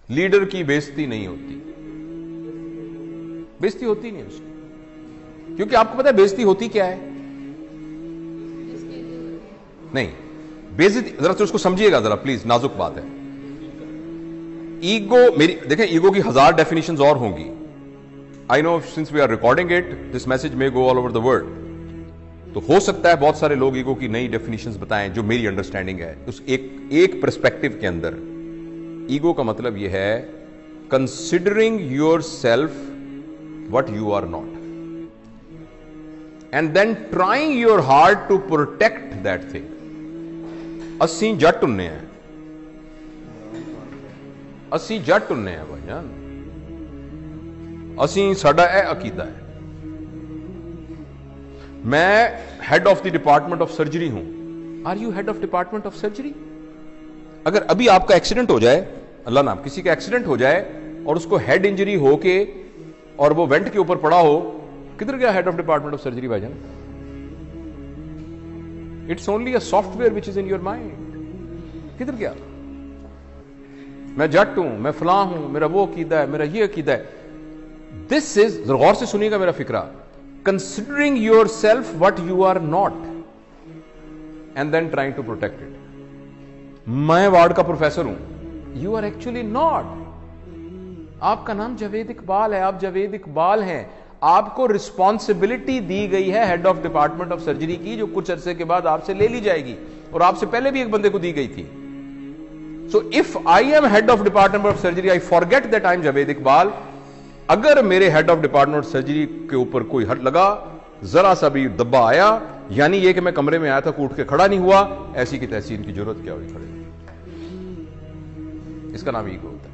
Leader की बेइज्जती नहीं होती, बेइज्जती होती नहीं उसकी, क्योंकि आपको पता है बेइज्जती होती क्या है? नहीं, बेइज्जती जरा तो उसको समझिएगा जरा प्लीज, नाजुक बात है। ईगो, मेरी देखें, ईगो की 1000 डेफिनेशंस और होंगी। I know since we are recording it this message may go all over the world, तो हो सकता है बहुत सारे लोग ईगो की नई डेफिनेशंस बताएं जो मेरी अंडरस्टैंडिंग है। उस एक पर्सपेक्टिव के अंदर ईगो का मतलब यह है considering yourself what you are not and then trying your hard to protect that thing. ਅਸੀਂ ਜੱਟ ਹੁੰਨੇ ਆ, ਅਸੀਂ ਜੱਟ ਹੁੰਨੇ ਆ ਭਾਈਜਾਨ, ਅਸੀਂ ਸਾਡਾ ਇਹ ਅਕੀਦਾ ਹੈ। मैं head of the department of surgery हूं। Are you head of department of surgery? अगर अभी आपका एक्सीडेंट हो जाए, अल्लाह नाम, किसी का एक्सीडेंट हो जाए और उसको हेड इंजरी हो के और वो वेंट के ऊपर पड़ा हो, किधर गया head of department of surgery भाईजान? It's only a software which is in your mind. किधर गया? मैं जट हूं, मैं फलां हूं, मेरा वो अकीदा है, मेरा ये अकीदा है। दिस इज, गौर से सुनिएगा मेरा फिक्रा, considering yourself what you are not and then trying to protect it। मैं वार्ड का प्रोफेसर हूं, you are actually not। आपका नाम जावेद इकबाल है, आप जावेद इकबाल हैं, आपको रिस्पॉन्सिबिलिटी दी गई है head of department of surgery की, जो कुछ अरसे के बाद आपसे ले ली जाएगी, और आपसे पहले भी एक बंदे को दी गई थी। So if I am head of department of surgery, I forget that I am Javed Iqbal. अगर मेरे हेड ऑफ डिपार्टमेंट सर्जरी के ऊपर कोई हट लगा, जरा सा भी दब्बा आया, यानी ये कि मैं कमरे में आया था, उठ के खड़ा नहीं हुआ, ऐसी की तैसी इनकी जरूरत क्या हुई खड़े? इसका नाम ईगो होता है।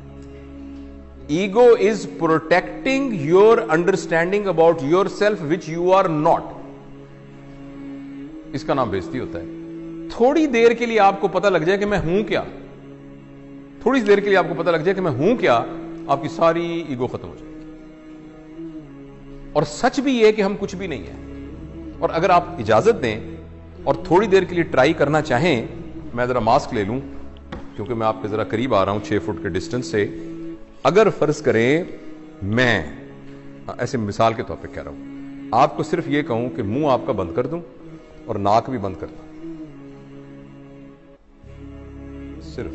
Ego is protecting your understanding about yourself which you are not. इसका नाम बेइज्जती होता है। थोड़ी देर के लिए आपको पता लग जाए कि मैं हूं क्या, थोड़ी देर के लिए आपको पता लग जाए कि मैं हूं क्या, आपकी सारी ईगो खत्म हो जाए। और सच भी ये कि हम कुछ भी नहीं है। और अगर आप इजाजत दें और थोड़ी देर के लिए ट्राई करना चाहें, मैं जरा मास्क ले लूं क्योंकि मैं आपके जरा करीब आ रहा हूं 6 फुट के डिस्टेंस से। अगर फर्ज करें मैं ऐसे मिसाल के तौर पे कह रहा हूं, आपको सिर्फ ये कहूं कि मुंह आपका बंद कर दूं और नाक भी बंद कर दूं, सिर्फ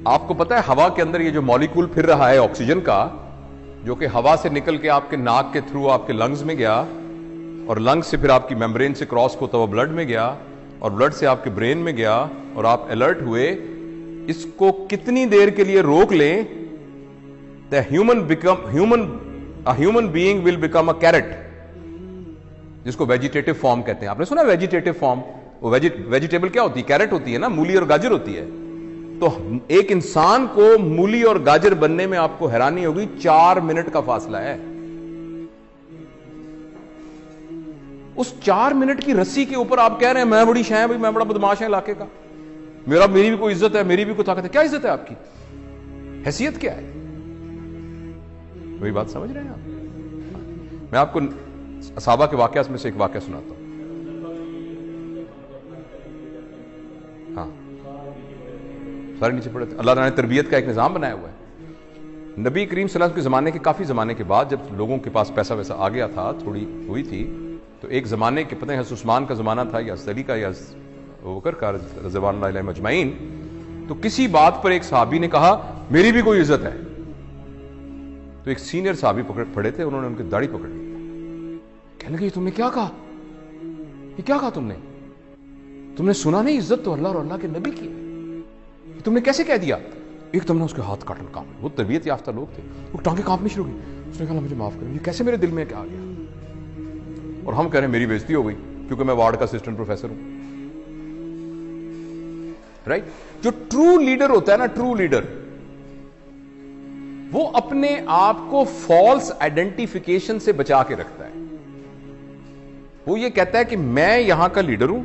आपको पता है हवा के अंदर ये जो मॉलिक्यूल फिर रहा है ऑक्सीजन का, जो कि हवा से निकल के आपके नाक के थ्रू आपके लंग्स में गया, और लंग्स से फिर आपकी मेम्ब्रेन से क्रॉस होता हुआ ब्लड में गया, और ब्लड से आपके ब्रेन में गया, और आप अलर्ट हुए। इसको कितनी देर के लिए रोक लें, the human being will become a carrot, जिसको वेजिटेटिव फॉर्म कहते हैं। आपने सुना वेजिटेटिव फॉर्म? वो वेजिटेबल क्या होती है? कैरेट होती है ना, मूली और गाजर होती है। तो एक इंसान को मूली और गाजर बनने में आपको हैरानी होगी 4 मिनट का फासला है। उस 4 मिनट की रस्सी के ऊपर आप कह रहे हैं मैं बड़ी शाह भाई, मैं बड़ा बदमाश है इलाके का, मेरी भी कोई इज्जत है, मेरी भी कोई ताकत है। क्या इज्जत है आपकी? हैसियत क्या है? वही बात समझ रहे हैं आप? मैं आपको सहाबा के वाकया में से एक वाकया सुनाता हूं। हाँ, सारे नीचे पड़े थे। अल्लाह ने तरबियत का एक निजाम बनाया हुआ है। नबी करीम सल्लल्लाहु अलैहि वसल्लम के ज़माने के काफ़ी ज़माने के बाद जब लोगों के पास पैसा वैसा आ गया था, थोड़ी हुई थी, तो एक ज़माने के पता है हज़रत उस्मान का ज़माना था या अली का या वकर का रज़वानुल्लाह अलैहिम अजमईन, तो किसी बात पर एक सहाबी ने कहा मेरी भी कोई इज्जत है। तो एक सीनियर सहाबी पड़े थे, उन्होंने उनकी दाढ़ी पकड़ ली, कहने लगे तुमने क्या कहा? ये क्या कहा तुमने सुना नहीं? इज्जत तो अल्लाह और अल्लाह के नबी की है, तुमने कैसे कह दिया? एक तुमने उसके हाथ काटने काम, वो तरबियत याफ्ता लोग थे, वो टांगे कांपनी शुरू की। उसने कहा मुझे माफ करो, ये कैसे मेरे दिल में क्या आ गया? और हम कह रहे हैं मेरी बेइज्जती हो गई क्योंकि मैं वार्ड का असिस्टेंट प्रोफेसर हूं। राइट? जो ट्रू लीडर होता है ना, ट्रू लीडर, वो अपने आप को फॉल्स आइडेंटिफिकेशन से बचा के रखता है। वो ये कहता है कि मैं यहां का लीडर हूं,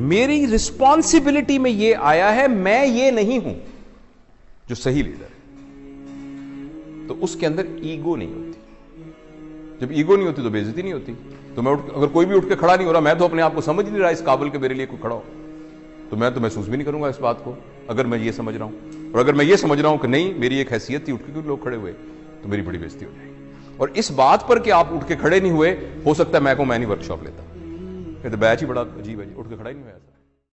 मेरी रिस्पॉन्सिबिलिटी में ये आया है, मैं ये नहीं हूं जो सही लीडर है। तो उसके अंदर ईगो नहीं होती। जब ईगो नहीं होती तो बेइज्जती नहीं होती। तो मैं अगर कोई भी उठ के खड़ा नहीं हो रहा, मैं तो अपने आप को समझ नहीं रहा इस काबिल के मेरे लिए कोई खड़ा हो, तो मैं तो महसूस भी नहीं करूंगा इस बात को। اگر میں یہ سمجھ رہا ہوں، اور اگر میں یہ سمجھ رہا ہوں کہ نہیں میری ایک حیثیت تھی، اٹھ کے لوگ کھڑے ہوئے، تو میری بڑی بےزتی ہو جائے گی۔ اور اس بات پر کہ آپ اٹھ کے کھڑے نہیں ہوئے، ہو سکتا ہے میں نہیں ورک شاپ لیتا، کہ تو بیچ ہی بڑا عجیب ہے جی، اٹھ کے کھڑا ہی نہیں ہوا ایسا۔